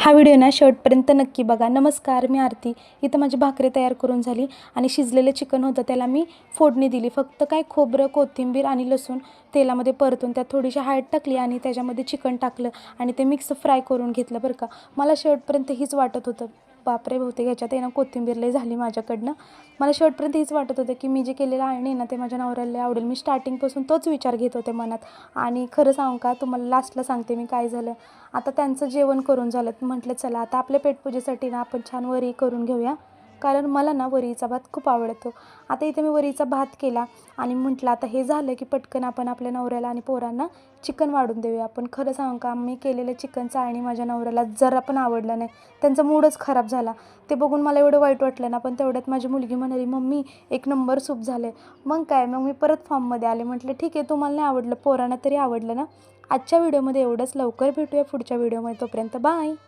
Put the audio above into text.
हा व्हिडिओ ना शेवटपर्यंत नक्की बघा। नमस्कार, मी आरती। इथं माझी भाकरी तयार करून झाली आणि शिजलेलं चिकन होतं त्याला मी फोडणी दिली। फक्त काय खोबरं, कोथिंबीर आणि लसूण तेलामध्ये परतून त्यात थोडीशी हळद टाकली आणि त्याच्यामध्ये चिकन टाकलं आणि ते मिक्स फ्राय करून घेतलं बरं का। मला शेवटपर्यंत हीच वाटत होतं, बापरे बहुतेक ह्याच्यात आहे ना कोथिंबीर लई झाली माझ्याकडनं। मला शेवटपर्यंत हीच वाटत होतं की मी जे केलेलं आहे ना ते माझ्या नवऱ्याला लई आवडेल। मी स्टार्टिंगपासून तोच विचार घेत होते मनात। आणि खरं सांगू का तुम्हाला, लास्टला सांगते मी काय झालं। आता त्यांचं जेवण करून झालं, म्हटलं चला आता आपल्या पेटपूजेसाठी ना आपण छान वरी करून घेऊया, कारण मला ना वरीचा भात खूप आवडतो। आता इथे मी वरीचा भात केला आणि म्हटलं आता हे झालं की पटकन आपण आपल्या नवऱ्याला आणि पोरांना चिकन वाढून देऊया। पण खरं सांगू का, मी केलेलं चिकन चाळणी माझ्या नवऱ्याला जरा पण आवडलं नाही। त्यांचा मूडच खराब झाला। ते बघून मला एवढं वाईट वाटलं ना, पण तेवढ्यात माझी मुलगी म्हणाली, मम्मी एक नंबर सूप झालं। मग काय, मग मी परत फॉर्ममध्ये आले। म्हटलं ठीक आहे, तुम्हाला नाही आवडलं, पोरांना तरी आवडलं ना। आजच्या व्हिडिओमध्ये एवढंच। लवकर भेटूया पुढच्या व्हिडिओमध्ये, तोपर्यंत बाय।